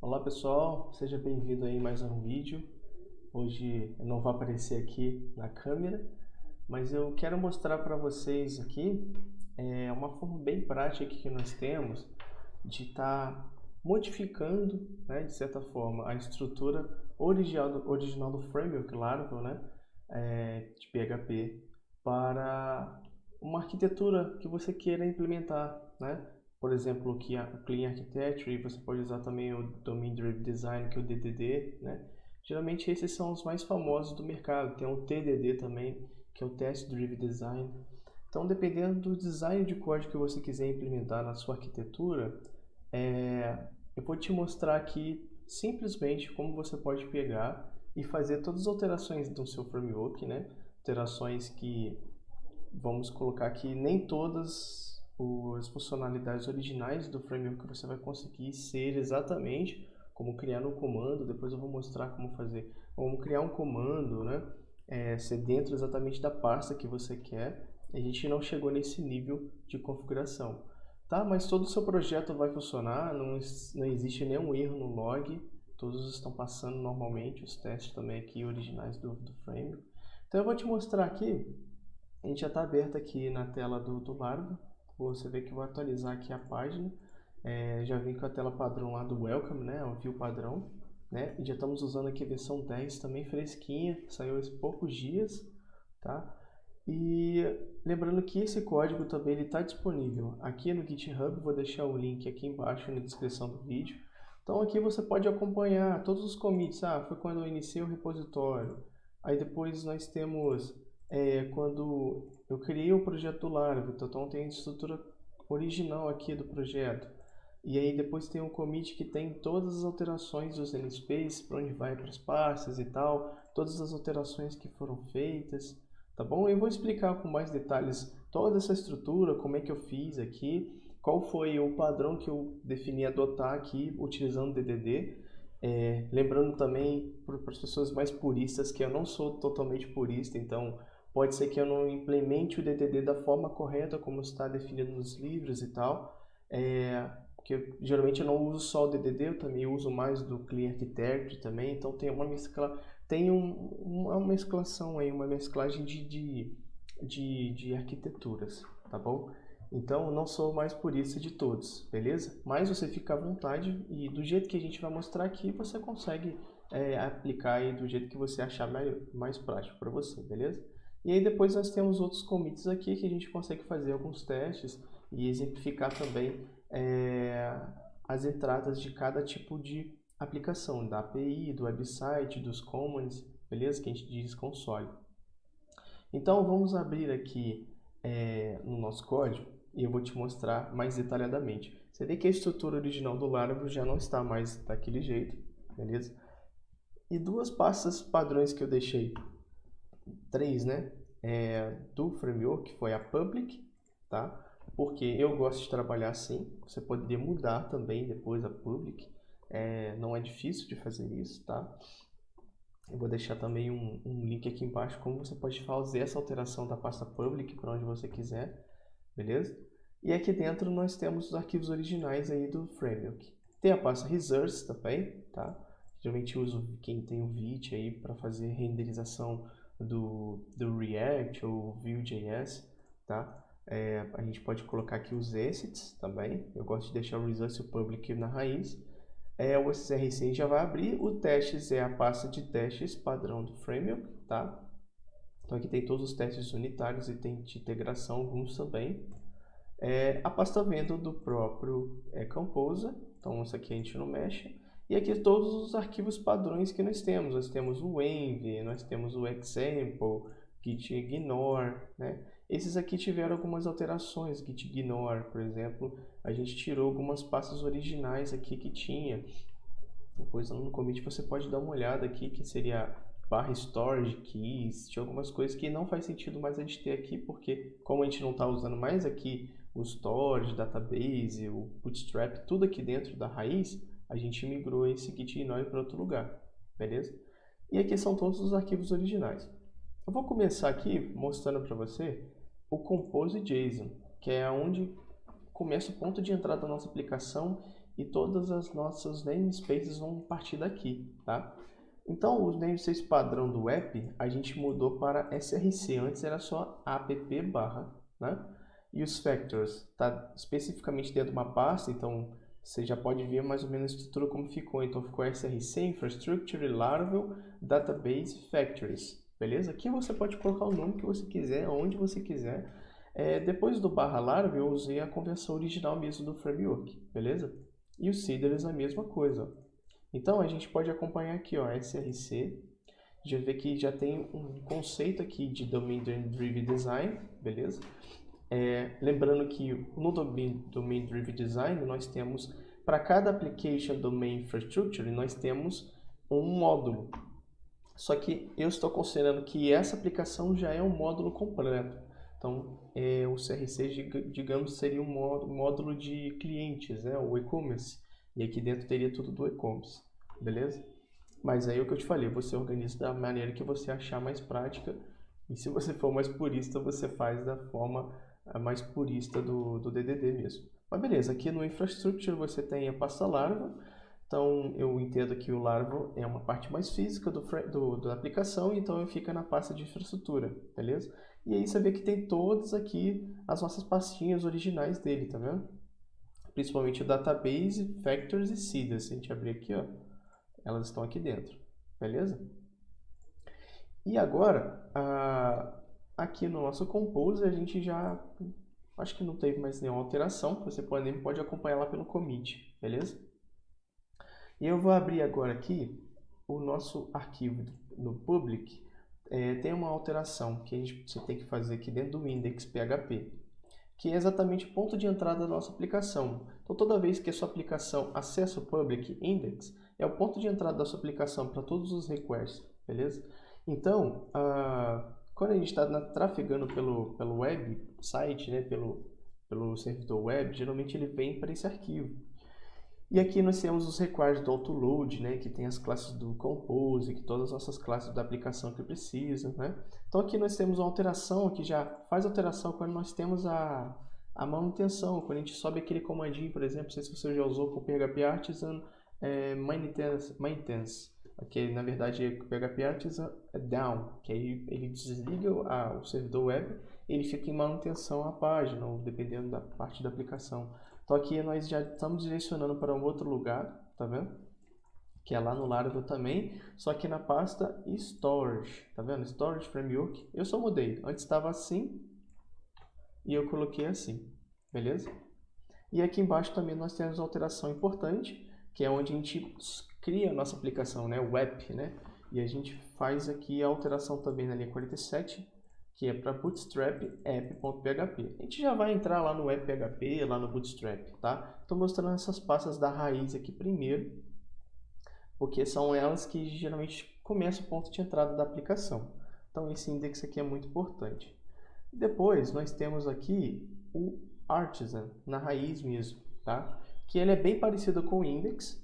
Olá pessoal, seja bem-vindo aí a mais um vídeo. Hoje eu não vou aparecer aqui na câmera, mas eu quero mostrar para vocês aqui uma forma bem prática que nós temos de estar modificando, né, de certa forma, a estrutura original do framework Laravel, né, de PHP, para uma arquitetura que você queira implementar, né? Por exemplo, aqui a Clean Architecture, e você pode usar também o Domain Driven Design, que é o DDD, né? Geralmente esses são os mais famosos do mercado. Tem o TDD também, que é o Test Driven Design. Então, dependendo do design de código que você quiser implementar na sua arquitetura, eu vou te mostrar aqui simplesmente como você pode pegar e fazer todas as alterações do seu framework, né? Alterações que, vamos colocar aqui, nem todas as funcionalidades originais do framework você vai conseguir ser exatamente como criar no comando. Depois eu vou mostrar como fazer, como criar um comando, né? Ser dentro exatamente da pasta que você quer. A gente não chegou nesse nível de configuração, tá? Mas todo o seu projeto vai funcionar, não existe nenhum erro no log, todos estão passando normalmente, os testes também aqui originais do framework. Então eu vou te mostrar aqui. A gente já está aberto aqui na tela do Laravel. Você vê que eu vou atualizar aqui a página. Já vim com a tela padrão lá do Welcome, né? O view padrão, né? E já estamos usando aqui a versão 10 também fresquinha, saiu há poucos dias, tá? E lembrando que esse código também está disponível aqui no GitHub. Vou deixar o link aqui embaixo na descrição do vídeo. Então aqui você pode acompanhar todos os commits. Foi quando eu iniciei o repositório. Aí depois nós temos quando eu criei o projeto do Laravel, então tem a estrutura original aqui do projeto. E aí depois tem um commit que tem todas as alterações dos namespaces, para onde vai para as pastas e tal, todas as alterações que foram feitas, tá bom? Eu vou explicar com mais detalhes toda essa estrutura, como é que eu fiz aqui, qual foi o padrão que eu defini adotar aqui utilizando o DDD. Lembrando também para as pessoas mais puristas que eu não sou totalmente purista, então pode ser que eu não implemente o DDD da forma correta, como está definido nos livros e tal. Porque geralmente eu não uso só o DDD, eu também uso mais do Clean Architecture também. Então tem uma uma mesclação aí, uma mesclagem de arquiteturas, tá bom? Então eu não sou o mais purista de todos, beleza? Mas você fica à vontade e do jeito que a gente vai mostrar aqui, você consegue aplicar aí do jeito que você achar mais prático para você, beleza? E aí depois nós temos outros commits aqui que a gente consegue fazer alguns testes e exemplificar também as entradas de cada tipo de aplicação, da API, do website, dos commons, beleza? Que a gente diz console. Então vamos abrir aqui no nosso código e eu vou te mostrar mais detalhadamente. Você vê que a estrutura original do Laravel já não está mais daquele jeito, beleza? E duas pastas padrões que eu deixei, três, né? Do framework, que foi a public, tá? Porque eu gosto de trabalhar assim. Você poderia mudar também depois a public, não é difícil de fazer isso, tá? Eu vou deixar também um link aqui embaixo como você pode fazer essa alteração da pasta public para onde você quiser, beleza? E aqui dentro nós temos os arquivos originais aí do framework. Tem a pasta resource também, tá? Geralmente uso quem tem o Vite aí para fazer renderização do React ou Vue.js, tá? A gente pode colocar aqui os assets também. Eu gosto de deixar o resource e o public na raiz. O SRC já vai abrir. O testes é a pasta de testes padrão do framework, tá? Então aqui tem todos os testes unitários e tem de integração alguns também. A pasta vendor do próprio Composer, então isso aqui a gente não mexe. E aqui todos os arquivos padrões que nós temos. Nós temos o env, nós temos o example, gitignore, né? Esses aqui tiveram algumas alterações. Gitignore, por exemplo, a gente tirou algumas pastas originais aqui que tinha. Depois no commit você pode dar uma olhada aqui, que seria barra storage keys, tinha algumas coisas que não faz sentido mais a gente ter aqui, porque como a gente não está usando mais aqui o storage, database, o bootstrap, tudo aqui dentro da raiz, a gente migrou esse gitignore para outro lugar, beleza? E aqui são todos os arquivos originais. Eu vou começar aqui mostrando para você o compose.json, que é onde começa o ponto de entrada da nossa aplicação e todas as nossas namespaces vão partir daqui, tá? Então, os namespaces padrão do app, a gente mudou para src, antes era só app barra, né? E os factors, tá especificamente dentro de uma pasta, então você já pode ver mais ou menos a estrutura como ficou. Então, ficou src, infrastructure, laravel, database, factories, beleza? Aqui você pode colocar o nome que você quiser, onde você quiser. Depois do barra laravel, eu usei a conversão original mesmo do framework, beleza? E o seeders a mesma coisa, ó. Então, a gente pode acompanhar aqui, ó, src, já vê que já tem um conceito aqui de Domain Driven Design, beleza? Lembrando que no Domain Driven Design, nós temos, para cada Application Domain Infrastructure, nós temos um módulo. Só que eu estou considerando que essa aplicação já é um módulo completo. Então, o CRC, digamos, seria um módulo de clientes, né, o e-commerce. E aqui dentro teria tudo do e-commerce, beleza? Mas aí é o que eu te falei, você organiza da maneira que você achar mais prática. E se você for mais purista, você faz da forma mais purista do DDD mesmo. Mas beleza, aqui no Infrastructure você tem a pasta Laravel. Então eu entendo que o Laravel é uma parte mais física da aplicação, então ele fica na pasta de infraestrutura, beleza? E aí você vê que tem todas aqui as nossas pastinhas originais dele, tá vendo? Principalmente o database, factors e seeders. Se a gente abrir aqui, ó, elas estão aqui dentro, beleza? E agora, aqui no nosso Compose, a gente já, acho que não teve mais nenhuma alteração, você pode acompanhar lá pelo commit, beleza? E eu vou abrir agora aqui o nosso arquivo no public. Tem uma alteração que você tem que fazer aqui dentro do index.php, que é exatamente o ponto de entrada da nossa aplicação. Então, toda vez que a sua aplicação acessa o public index, é o ponto de entrada da sua aplicação para todos os requests, beleza? Então, quando a gente está trafegando pelo website, né, pelo servidor web, geralmente ele vem para esse arquivo. E aqui nós temos os requires do autoload, né, que tem as classes do Compose, que todas as nossas classes da aplicação que precisa, né? Então aqui nós temos uma alteração, que já faz alteração quando nós temos a manutenção, quando a gente sobe aquele comandinho, por exemplo, não sei se você já usou com o PHP Artisan maintenance, que na verdade é PHP Artisan down, que aí ele desliga o servidor web, ele fica em manutenção à página, ou dependendo da parte da aplicação. Então aqui nós já estamos direcionando para um outro lugar, tá vendo? Que é lá no Laravel também, só que na pasta Storage, tá vendo? Storage Framework. Eu só mudei, antes estava assim e eu coloquei assim, beleza? E aqui embaixo também nós temos uma alteração importante, que é onde a gente cria a nossa aplicação, né? O app, né? E a gente faz aqui a alteração também na linha 47, que é para bootstrap app.php. A gente já vai entrar lá no app.php, lá no bootstrap, tá? Estou mostrando essas pastas da raiz aqui primeiro, porque são elas que geralmente começam o ponto de entrada da aplicação. Então esse index aqui é muito importante. Depois nós temos aqui o Artisan, na raiz mesmo, tá? Que ele é bem parecido com o index.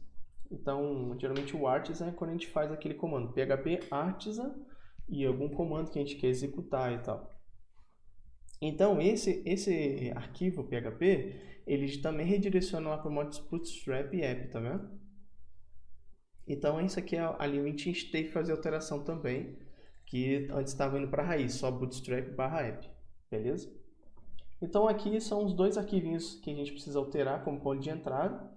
Então geralmente o Artisan é quando a gente faz aquele comando php artisan e algum comando que a gente quer executar e tal. Então esse arquivo PHP, ele também redireciona lá para o modo bootstrap app, tá vendo? Então isso aqui é a limite, a gente tem que fazer alteração também, que antes estava indo para a raiz, só bootstrap barra app, beleza? Então aqui são os dois arquivinhos que a gente precisa alterar como ponto de entrada,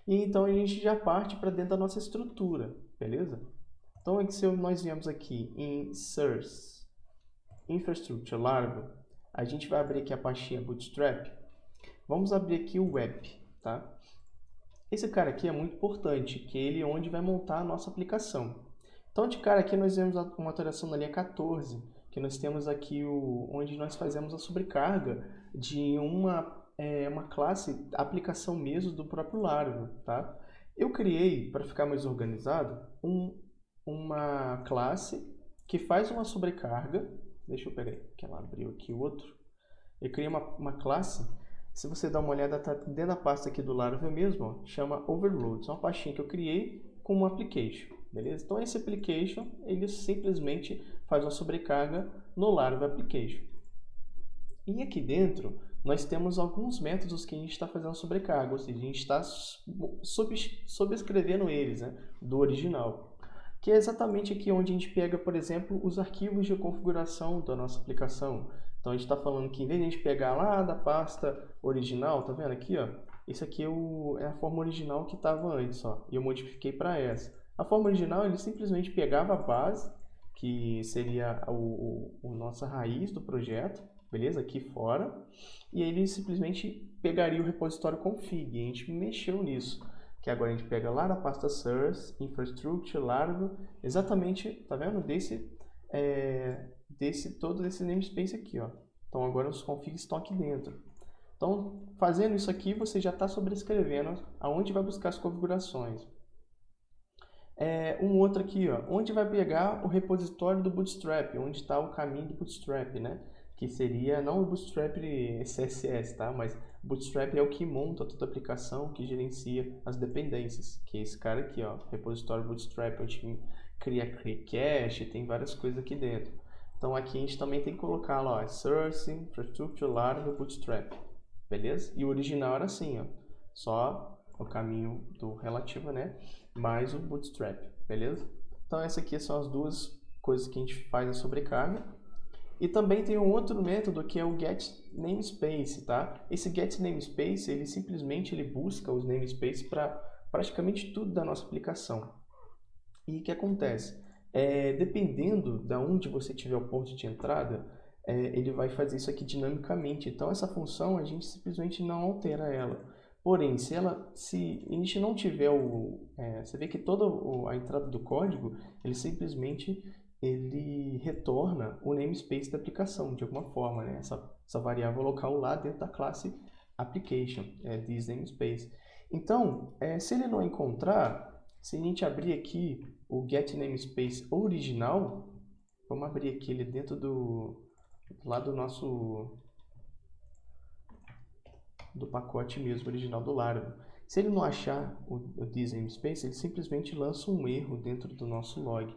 e então a gente já parte para dentro da nossa estrutura, beleza? Então, se nós viemos aqui em Source, Infrastructure, Laravel, a gente vai abrir aqui a pastinha Bootstrap. Vamos abrir aqui o Web, tá? Esse cara aqui é muito importante, que ele é onde vai montar a nossa aplicação. Então, de cara aqui nós vemos uma alteração na linha 14, que nós temos aqui onde nós fazemos a sobrecarga de uma classe, aplicação mesmo do próprio Laravel, tá? Eu criei, para ficar mais organizado, uma classe que faz uma sobrecarga. Deixa eu pegar que ela abriu aqui o outro. Eu criei uma classe, se você dar uma olhada, tá dentro da pasta aqui do Laravel mesmo, ó, chama Overloads. É uma pastinha que eu criei com um application, beleza? Então esse application, ele simplesmente faz uma sobrecarga no Laravel Application. E aqui dentro, nós temos alguns métodos que a gente está fazendo sobrecarga, ou seja, a gente está sobrescrevendo eles, né, do original. Que é exatamente aqui onde a gente pega, por exemplo, os arquivos de configuração da nossa aplicação. Então, a gente está falando que em vez de a gente pegar lá da pasta original, tá vendo aqui, ó? Esse aqui é a forma original que estava antes, ó, e eu modifiquei para essa. A forma original, ele simplesmente pegava a base, que seria a nossa raiz do projeto, beleza? Aqui fora, e ele simplesmente pegaria o repositório config, e a gente mexeu nisso. Que agora a gente pega lá na pasta source, infrastructure, Laravel, exatamente, tá vendo? Todo esse namespace aqui, ó. Então agora os configs estão aqui dentro. Então, fazendo isso aqui, você já está sobrescrevendo aonde vai buscar as configurações. Um outro aqui, ó, onde vai pegar o repositório do Bootstrap, onde está o caminho do Bootstrap, né? Que seria, não o Bootstrap CSS, tá? Mas Bootstrap é o que monta toda a aplicação, que gerencia as dependências, que é esse cara aqui, ó, repositório Bootstrap, onde cria cache, tem várias coisas aqui dentro. Então aqui a gente também tem que colocar lá, ó, Source, Infrastructure, Laravel, Bootstrap, beleza? E o original era assim, ó, só o caminho do relativo, né? Mais o Bootstrap, beleza? Então essas aqui são as duas coisas que a gente faz a sobrecarga. E também tem um outro método que é o getNamespace, tá? Esse getNamespace, ele simplesmente busca os namespaces para praticamente tudo da nossa aplicação. E o que acontece? Dependendo de onde você tiver o ponto de entrada, ele vai fazer isso aqui dinamicamente. Então essa função a gente simplesmente não altera ela. Porém, se a gente não tiver você vê que toda a entrada do código, ele simplesmente retorna o namespace da aplicação, de alguma forma, né? Essa variável local lá dentro da classe application, this namespace. Então, se ele não encontrar, se a gente abrir aqui o getNamespace original, vamos abrir aqui ele dentro do nosso pacote mesmo original do Laravel. Se ele não achar o this namespace, ele simplesmente lança um erro dentro do nosso log.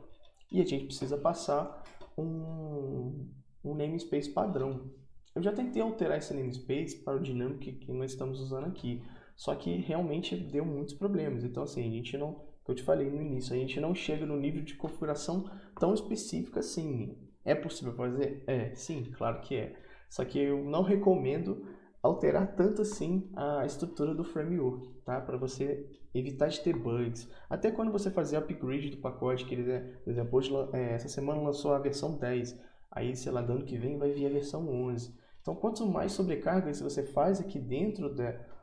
E a gente precisa passar um namespace padrão. Eu já tentei alterar esse namespace para o dinâmico que nós estamos usando aqui, só que realmente deu muitos problemas. Então, assim, a gente não, que eu te falei no início, a gente não chega no nível de configuração tão específico assim. É possível fazer? Sim, claro que é. Só que eu não recomendo alterar tanto assim a estrutura do framework, tá? Para você evitar de ter bugs. Até quando você fazer upgrade do pacote, que por exemplo, hoje, essa semana lançou a versão 10, aí, sei lá, do ano que vem vai vir a versão 11. Então, quanto mais sobrecargas você faz aqui dentro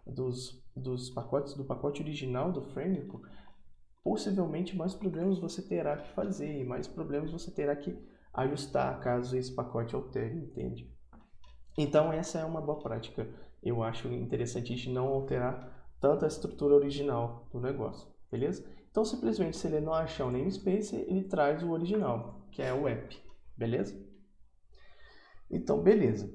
dos pacotes, do pacote original do framework, possivelmente mais problemas você terá que fazer, e mais problemas você terá que ajustar caso esse pacote altere, entende? Então essa é uma boa prática. Eu acho interessante a gente não alterar tanto a estrutura original do negócio, beleza? Então simplesmente se ele não achar o namespace, ele traz o original, que é o app, beleza? Então beleza.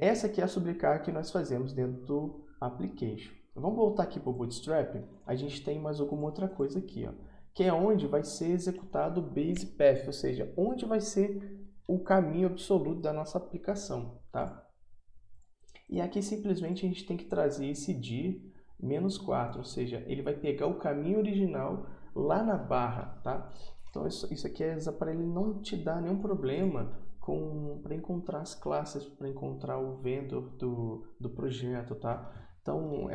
Essa aqui é a sobrecarga que nós fazemos dentro do application. Vamos voltar aqui para o Bootstrap. A gente tem mais alguma outra coisa aqui, ó, que é onde vai ser executado o base path, ou seja, onde vai ser o caminho absoluto da nossa aplicação, tá? E aqui simplesmente a gente tem que trazer esse dir -4, ou seja, ele vai pegar o caminho original lá na barra, tá? Então isso aqui é para ele não te dar nenhum problema para encontrar as classes, para encontrar o vendor do projeto, tá? Então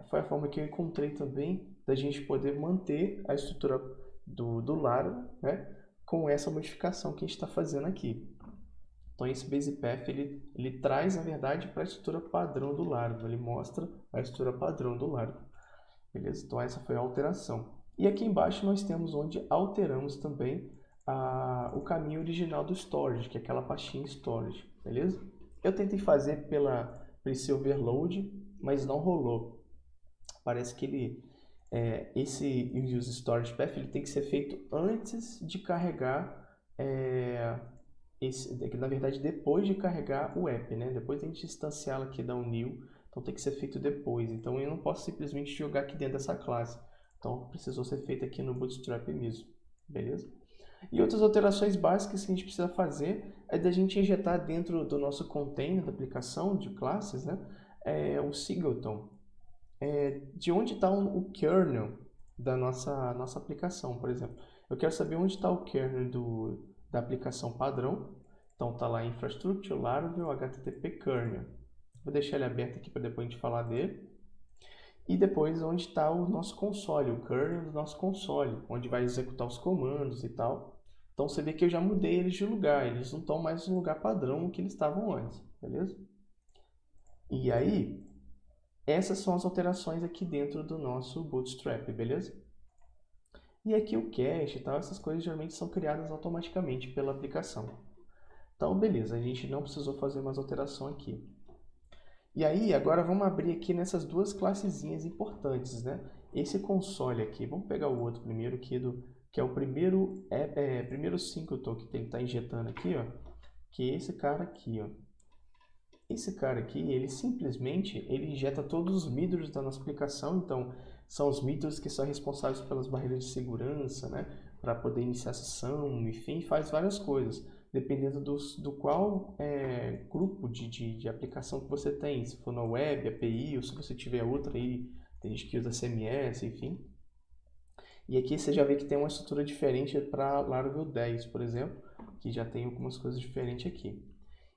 foi a forma que eu encontrei também da gente poder manter a estrutura do Laravel, né? Com essa modificação que a gente está fazendo aqui. Então esse base path ele traz, na verdade, para a estrutura padrão do Laravel, ele mostra a estrutura padrão do Laravel, beleza? Então essa foi a alteração. E aqui embaixo nós temos onde alteramos também o caminho original do storage, que é aquela pastinha storage, beleza? Eu tentei fazer pela esse overload, mas não rolou. Parece que esse use storage path ele tem que ser feito antes de carregar na verdade depois de carregar o app, né? Depois a gente instanciá-lo aqui, dar um new, então tem que ser feito depois. Então eu não posso simplesmente jogar aqui dentro dessa classe. Então precisou ser feito aqui no Bootstrap mesmo, beleza? E outras alterações básicas que a gente precisa fazer é da gente injetar dentro do nosso container da aplicação de classes, né, o singleton. De onde está o kernel da nossa aplicação, por exemplo. Eu quero saber onde está o kernel da aplicação padrão. Então está lá infrastructure, Laravel, HTTP kernel. Vou deixar ele aberto aqui para depois a gente falar dele. E depois onde está o nosso console, o kernel do nosso console, onde vai executar os comandos e tal. Então você vê que eu já mudei eles de lugar, eles não estão mais no lugar padrão que eles estavam antes, beleza? E aí, essas são as alterações aqui dentro do nosso Bootstrap, beleza? E aqui o cache e tal, essas coisas geralmente são criadas automaticamente pela aplicação. Então, beleza, a gente não precisou fazer mais alteração aqui. E aí, agora vamos abrir aqui nessas duas classezinhas importantes, né? Esse console aqui, vamos pegar o outro primeiro, que é o primeiro singleton que tem que estar injetando aqui, ó, que é esse cara aqui, ó. Esse cara aqui, ele simplesmente injeta todos os middles da nossa aplicação, então são os middles que são responsáveis pelas barreiras de segurança, né, para poder iniciar a sessão, enfim, faz várias coisas, dependendo do qual grupo de aplicação que você tem, se for na web, API, ou se você tiver outra aí, tem gente que usa CMS, enfim. E aqui você já vê que tem uma estrutura diferente para Laravel 10, por exemplo, que já tem algumas coisas diferentes aqui.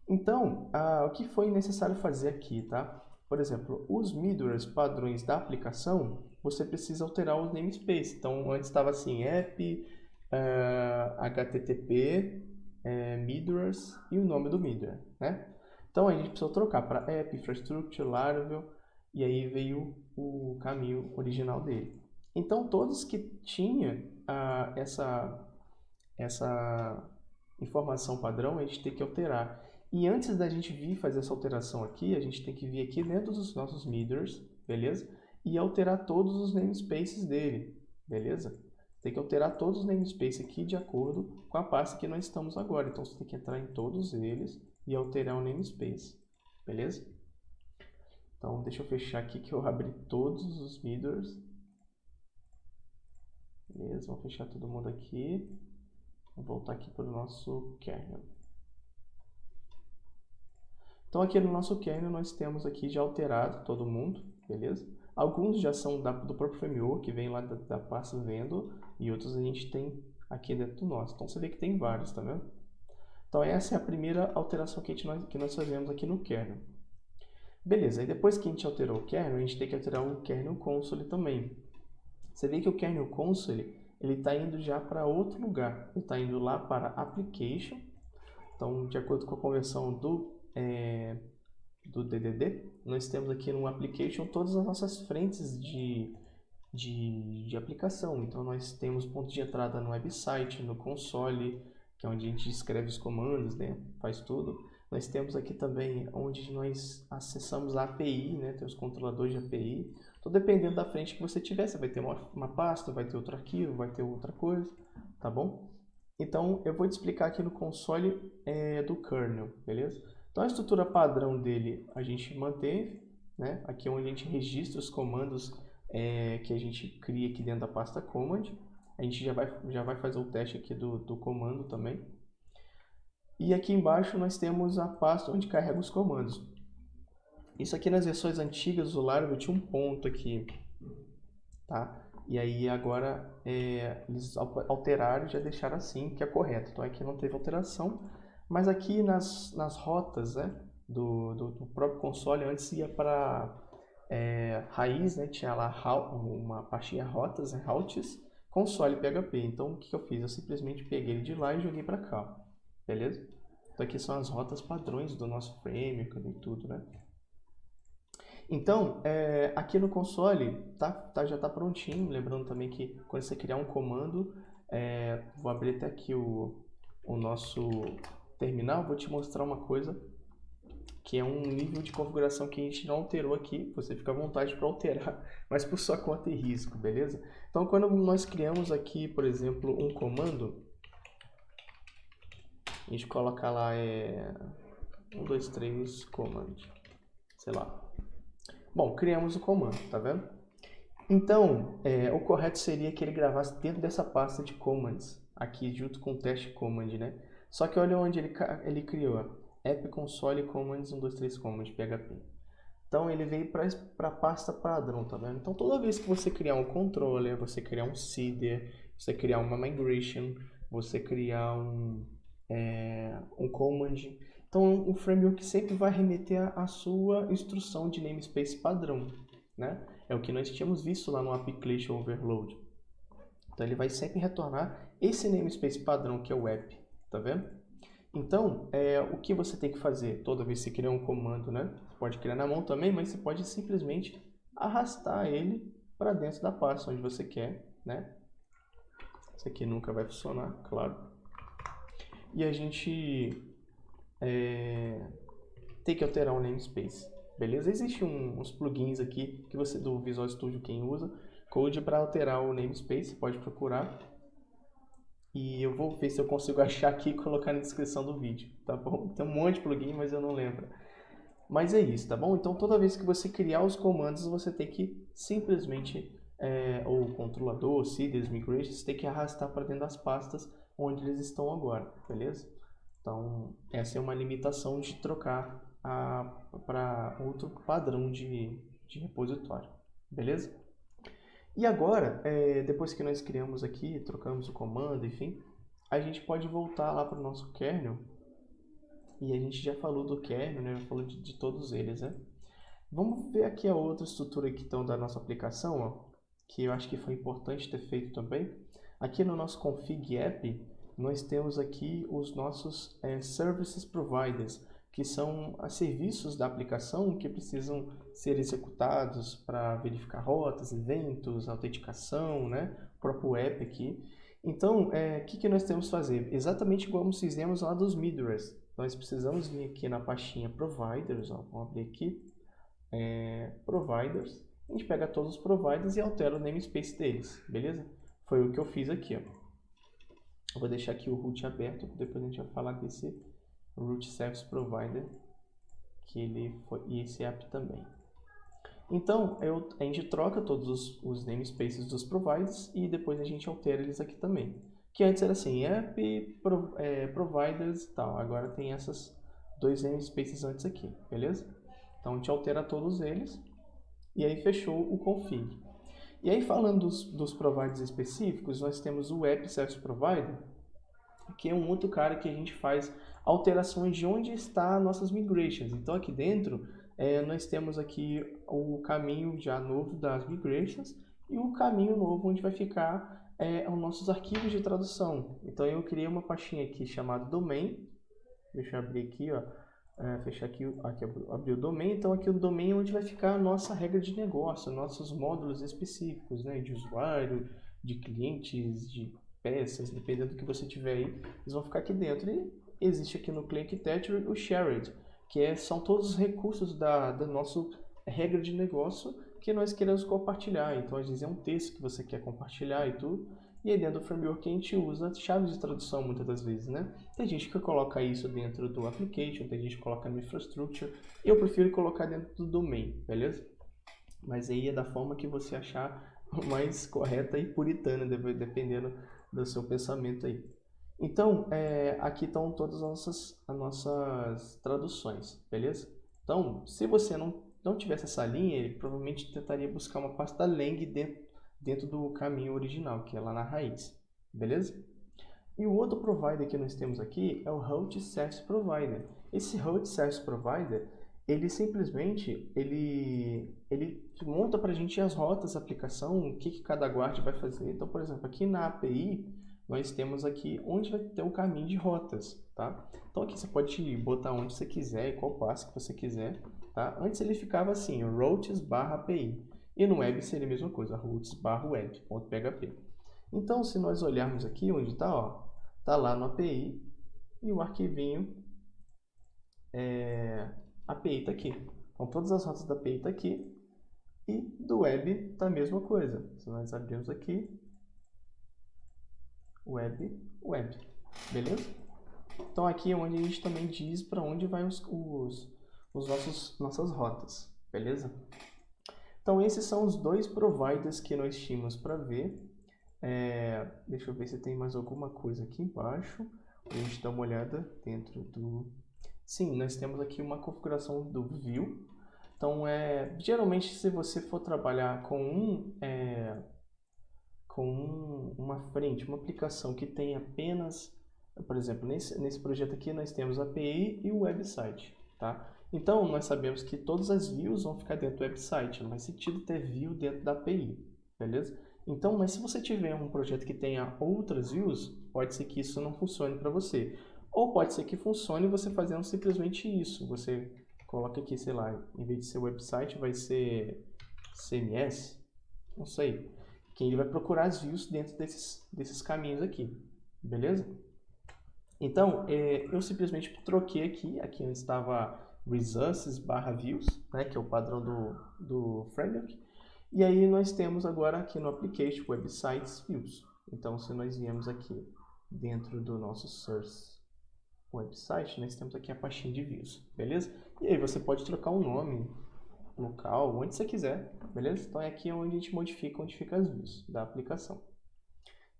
Então, o que foi necessário fazer aqui, tá? Por exemplo, os middlers padrões da aplicação, você precisa alterar os namespace. Então, antes estava assim, app, http, middlers e o nome do middler, né? Então, a gente precisou trocar para app, infrastructure, Laravel, e aí veio o caminho original dele. Então, todos que tinham essa informação padrão, a gente tem que alterar. E antes da gente vir fazer essa alteração aqui, a gente tem que vir aqui dentro dos nossos middlers, beleza? E alterar todos os namespaces dele, beleza? Tem que alterar todos os namespaces aqui de acordo com a pasta que nós estamos agora. Então, você tem que entrar em todos eles e alterar o namespace, beleza? Então, deixa eu fechar aqui que eu abri todos os middlers. Beleza, vamos fechar todo mundo aqui. Vamos voltar aqui para o nosso kernel. Então aqui no nosso kernel nós temos aqui já alterado todo mundo, beleza? Alguns já são do próprio framework, que vem lá da pasta vendor, e outros a gente tem aqui dentro do nosso. Então você vê que tem vários, tá vendo? Então essa é a primeira alteração que nós fazemos aqui no kernel. Beleza, e depois que a gente alterou o kernel, a gente tem que alterar o kernel console também. Você vê que o kernel console, ele está indo já para outro lugar. Ele está indo lá para application. Então, de acordo com a conversão do DDD, nós temos aqui no application todas as nossas frentes de aplicação. Então, nós temos ponto de entrada no website, no console, que é onde a gente escreve os comandos, né? Faz tudo. Nós temos aqui também onde nós acessamos a API, né? Tem os controladores de API. Então, dependendo da frente que você tiver, você vai ter uma pasta, vai ter outro arquivo, vai ter outra coisa, tá bom? Então, eu vou te explicar aqui no console do kernel, beleza? Então, a estrutura padrão dele a gente manteve, né? Aqui é onde a gente registra os comandos que a gente cria aqui dentro da pasta command. A gente já vai fazer o teste aqui do comando também. E aqui embaixo nós temos a pasta onde carrega os comandos. Isso aqui nas versões antigas do Laravel tinha um ponto aqui, tá? E aí agora eles alteraram e já deixaram assim, que é correto. Então aqui não teve alteração, mas aqui nas rotas, né, do próprio console, antes ia para raiz, né, tinha lá uma pastinha rotas, né, routes, console PHP. Então o que eu fiz? Eu simplesmente peguei ele de lá e joguei para cá, beleza? Então aqui são as rotas padrões do nosso framework e tudo, né? Então, aqui no console já está prontinho. Lembrando também que quando você criar um comando, vou abrir até aqui o nosso terminal, vou te mostrar uma coisa que é um nível de configuração que a gente não alterou aqui. Você fica à vontade para alterar, mas por sua conta e risco, beleza? Então, quando nós criamos aqui, por exemplo, um comando, a gente coloca lá 1, 2, 3, command, sei lá. Bom, criamos o comando, tá vendo? Então, o correto seria que ele gravasse dentro dessa pasta de commands. aqui junto com o teste command, né? Só que olha onde ele criou, app console commands 123 command PHP. Então ele veio para a pasta padrão, tá vendo? Então toda vez que você criar um controller, você criar um seeder, você criar uma migration, você criar um command, então o framework sempre vai remeter à sua instrução de namespace padrão, né? É o que nós tínhamos visto lá no application overload. Então ele vai sempre retornar esse namespace padrão que é o app, tá vendo? Então, o que você tem que fazer toda vez que você criar um comando, né? Você pode criar na mão também, mas você pode simplesmente arrastar ele para dentro da pasta onde você quer, né? Isso aqui nunca vai funcionar, claro. E a gente tem que alterar o namespace, beleza? Existem uns plugins aqui que você do Visual Studio, quem usa, Code para alterar o namespace, pode procurar. E eu vou ver se eu consigo achar aqui e colocar na descrição do vídeo, tá bom? Tem um monte de plugin, mas eu não lembro. Mas é isso, tá bom? Então toda vez que você criar os comandos, você tem que simplesmente, o controlador, seeders, migrations, tem que arrastar para dentro das pastas onde eles estão agora, beleza? Então essa é uma limitação de trocar para outro padrão de repositório, beleza? E agora, depois que nós criamos aqui, trocamos o comando, enfim, a gente pode voltar lá para o nosso kernel. E a gente já falou do kernel, né? Já falou de todos eles, né? Vamos ver aqui a outra estrutura aqui, então, da nossa aplicação, ó, que eu acho que foi importante ter feito também. Aqui no nosso config app, nós temos aqui os nossos services providers, que são serviços da aplicação que precisam ser executados para verificar rotas, eventos, autenticação, né? O próprio app aqui. Então, o que nós temos que fazer? Exatamente como fizemos lá dos middlewares. Nós precisamos vir aqui na pastinha providers, ó, vamos abrir aqui, providers. A gente pega todos os providers e altera o namespace deles, beleza? Foi o que eu fiz aqui, ó. Eu vou deixar aqui o root aberto, depois a gente vai falar desse root service provider, que ele foi, e esse app também. Então, a gente troca todos os namespaces dos providers e depois a gente altera eles aqui também. Que antes era assim, app, providers e tal. Agora tem esses dois namespaces antes aqui, beleza? Então a gente altera todos eles e aí fechou o config. E aí falando dos providers específicos, nós temos o App Service Provider, que é um outro cara que a gente faz alterações de onde está nossas migrations. Então aqui dentro nós temos aqui o caminho já novo das migrations e o caminho novo onde vai ficar os nossos arquivos de tradução. Então eu criei uma pastinha aqui chamada domain. Deixa eu abrir aqui, ó. Fechar aqui abrir o domain. Então aqui o domain é onde vai ficar a nossa regra de negócio, nossos módulos específicos, né, de usuário, de clientes, de peças, dependendo do que você tiver aí, eles vão ficar aqui dentro. E existe aqui no Clean Architecture o shared, que são todos os recursos da nossa regra de negócio que nós queremos compartilhar. Então às vezes é um texto que você quer compartilhar e tudo. E aí dentro do framework a gente usa chaves de tradução muitas das vezes, né? Tem gente que coloca isso dentro do application, tem gente que coloca no infrastructure. Eu prefiro colocar dentro do domain, beleza? Mas aí é da forma que você achar mais correta e puritana, dependendo do seu pensamento aí. Então, aqui estão todas as nossas traduções, beleza? Então, se você não tivesse essa linha, ele provavelmente tentaria buscar uma pasta lang dentro do caminho original, que é lá na raiz, beleza? E o outro provider que nós temos aqui é o Route Service Provider. Esse Route Service Provider, ele simplesmente ele monta para a gente as rotas da aplicação, o que cada guarda vai fazer. Então, por exemplo, aqui na API, nós temos aqui onde vai ter o caminho de rotas, tá? Então aqui você pode botar onde você quiser, qual passo que você quiser, tá? Antes ele ficava assim, routes/API. E no web seria a mesma coisa, routes/web.php. Então, se nós olharmos aqui onde está, ó, tá lá no API e o arquivinho API está aqui. Então, todas as rotas da API estão aqui e do web está a mesma coisa. Se nós abrirmos aqui, web, beleza? Então, aqui é onde a gente também diz para onde vai nossas rotas, beleza? Então, esses são os dois providers que nós tínhamos para ver. Deixa eu ver se tem mais alguma coisa aqui embaixo. A gente dá uma olhada dentro do... Sim, nós temos aqui uma configuração do View. Então, geralmente, se você for trabalhar com uma frente, uma aplicação que tem apenas, por exemplo, nesse projeto aqui nós temos a API e o website, tá? Então, nós sabemos que todas as views vão ficar dentro do website, não faz sentido ter view dentro da API, beleza? Então, mas se você tiver um projeto que tenha outras views, pode ser que isso não funcione para você. Ou pode ser que funcione você fazendo simplesmente isso. Você coloca aqui, sei lá, em vez de ser website, vai ser CMS, não sei. Que ele vai procurar as views dentro desses caminhos aqui, beleza? Então, eu simplesmente troquei aqui onde estava resources/views, né, que é o padrão do framework. E aí nós temos agora aqui no application websites views. Então, se nós viemos aqui dentro do nosso source website, nós temos aqui a pastinha de views, beleza? E aí você pode trocar um nome local, onde você quiser, beleza? Então é aqui onde a gente modifica onde fica as views da aplicação.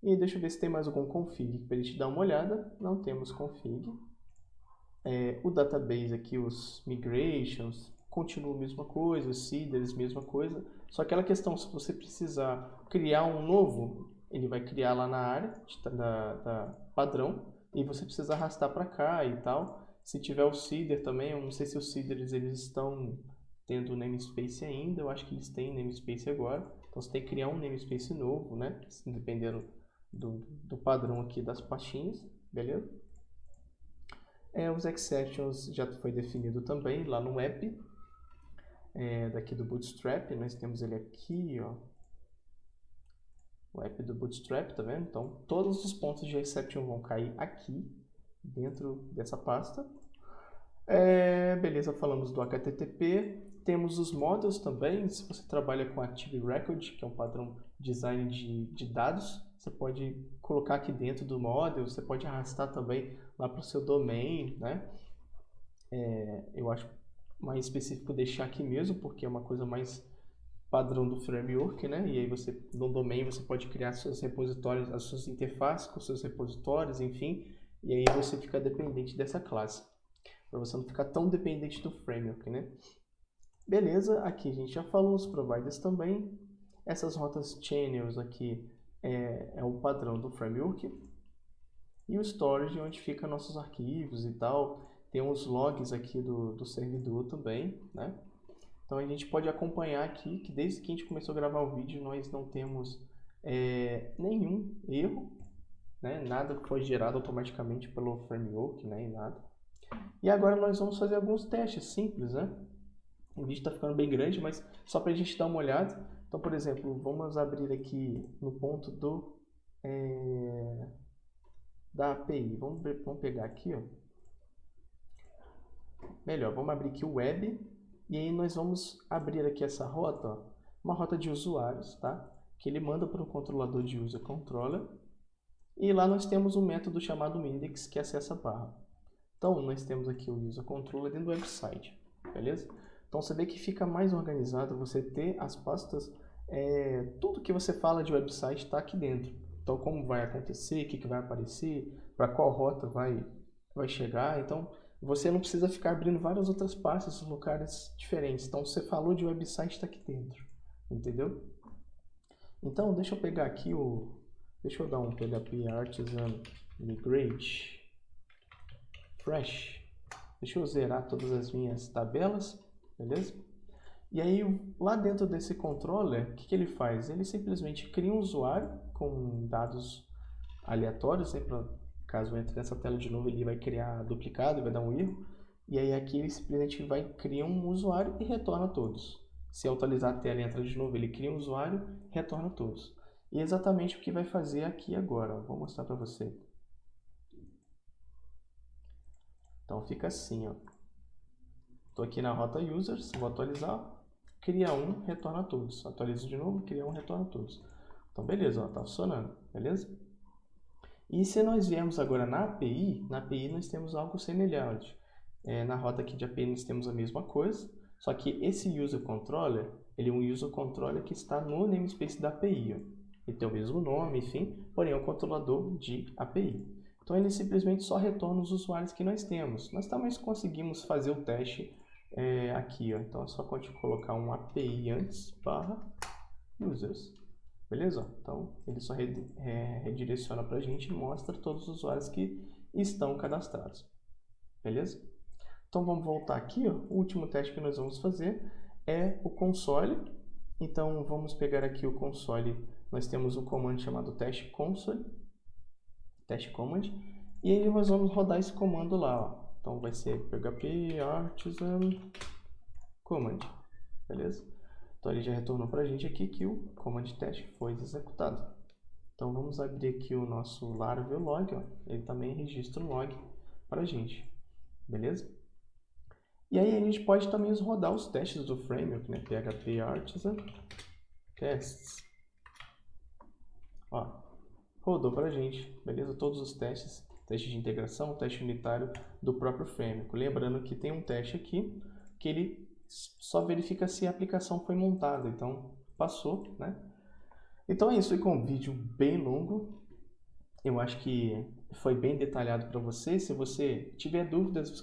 E deixa eu ver se tem mais algum config para a gente dar uma olhada. Não temos config. O database aqui, os migrations, continua a mesma coisa, os seeders, mesma coisa. Só aquela questão, se você precisar criar um novo, ele vai criar lá na área da padrão e você precisa arrastar para cá e tal. Se tiver o seeder também, eu não sei se os seeders eles estão tendo namespace ainda, eu acho que eles têm namespace agora. Então você tem que criar um namespace novo, né? Dependendo do padrão aqui das pastinhas, beleza? Os exceptions já foi definido também lá no app, daqui do Bootstrap, nós temos ele aqui, ó, o app do Bootstrap, tá vendo? Então todos os pontos de exception vão cair aqui, dentro dessa pasta. Beleza, falamos do HTTP, temos os models também. Se você trabalha com Active Record, que é um padrão design de dados, você pode colocar aqui dentro do model, você pode arrastar também lá para o seu domain, né? Eu acho mais específico deixar aqui mesmo, porque é uma coisa mais padrão do framework, né? E aí você, no domain, você pode criar seus repositórios, as suas interfaces com seus repositórios, enfim, e aí você fica dependente dessa classe, para você não ficar tão dependente do framework, né? Beleza, aqui a gente já falou os providers também. Essas rotas channels aqui é o padrão do framework. E o storage, onde fica nossos arquivos e tal. Tem uns logs aqui do servidor também, né? Então a gente pode acompanhar aqui que desde que a gente começou a gravar o vídeo, nós não temos nenhum erro, né? Nada foi gerado automaticamente pelo framework, né? E nada. E agora nós vamos fazer alguns testes simples, né? O vídeo está ficando bem grande, mas só para a gente dar uma olhada. Então, por exemplo, vamos abrir aqui no ponto da API. Vamos pegar aqui, ó. Melhor, vamos abrir aqui o web. E aí nós vamos abrir aqui essa rota, ó, uma rota de usuários, tá? Que ele manda para o controlador de user controller. E lá nós temos um método chamado index que acessa a barra. Então, nós temos aqui o user controller dentro do website, beleza? Então, você vê que fica mais organizado você ter as pastas, tudo que você fala de website está aqui dentro. Então, como vai acontecer, o que vai aparecer, para qual rota vai chegar. Então, você não precisa ficar abrindo várias outras pastas em lugares diferentes. Então, você falou de website, está aqui dentro, entendeu? Então, deixa eu pegar aqui deixa eu dar um PHP Artisan Migrate Fresh. Deixa eu zerar todas as minhas tabelas, beleza? E aí, lá dentro desse controller, o que ele faz? Ele simplesmente cria um usuário com dados aleatórios, né? Caso entre nessa tela de novo, ele vai criar duplicado, vai dar um erro. E aí aqui ele simplesmente vai criar um usuário e retorna todos. Se atualizar a tela e entra de novo, ele cria um usuário, retorna todos. E é exatamente o que vai fazer aqui agora. Vou mostrar para você. Então fica assim, ó. Estou aqui na rota users, vou atualizar, cria um, retorna todos. Atualizo de novo, cria um, retorna todos. Então beleza, ó, tá funcionando, beleza? E se nós viemos agora na API nós temos algo semelhante. Na rota aqui de API nós temos a mesma coisa, só que esse user controller, ele é um user controller que está no namespace da API, ó. ele tem o mesmo nome, enfim, porém é um controlador de API. Então ele simplesmente só retorna os usuários que nós temos. Nós também conseguimos fazer o teste aqui, ó. Então é só colocar um API antes, /users. Beleza? Então ele só redireciona para a gente e mostra todos os usuários que estão cadastrados. Beleza? Então vamos voltar aqui, ó. O último teste que nós vamos fazer é o console. Então vamos pegar aqui o console. Nós temos um comando chamado test console, test command, e aí nós vamos rodar esse comando lá, ó. Então vai ser php artisan command, beleza? Então ele já retornou para a gente aqui que o command test foi executado. Então vamos abrir aqui o nosso Laravel log, ó. Ele também registra um log para a gente, beleza? E aí a gente pode também rodar os testes do framework, né? php artisan tests. Ó, rodou para a gente, beleza? Todos os testes, teste de integração, teste unitário do próprio framework. Lembrando que tem um teste aqui que ele só verifica se a aplicação foi montada, então passou, né? Então é isso, foi com um vídeo bem longo. Eu acho que foi bem detalhado para você. Se você tiver dúvidas,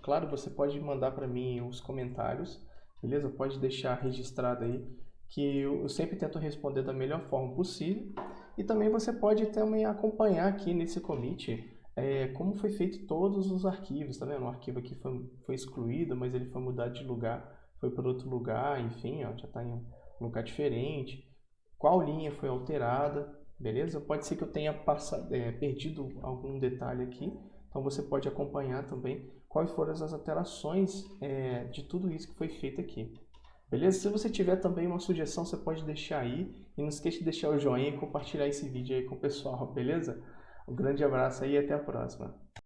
claro, você pode mandar para mim os comentários, beleza? Pode deixar registrado aí que eu sempre tento responder da melhor forma possível. E também você pode também acompanhar aqui nesse commit como foi feito todos os arquivos, tá vendo? O arquivo aqui foi excluído, mas ele foi mudado de lugar, foi para outro lugar, enfim, ó, já está em um lugar diferente. Qual linha foi alterada, beleza? Pode ser que eu tenha perdido algum detalhe aqui, então você pode acompanhar também quais foram as alterações de tudo isso que foi feito aqui. Beleza? Se você tiver também uma sugestão, você pode deixar aí. E não esqueça de deixar o joinha e compartilhar esse vídeo aí com o pessoal, beleza? Um grande abraço aí e até a próxima.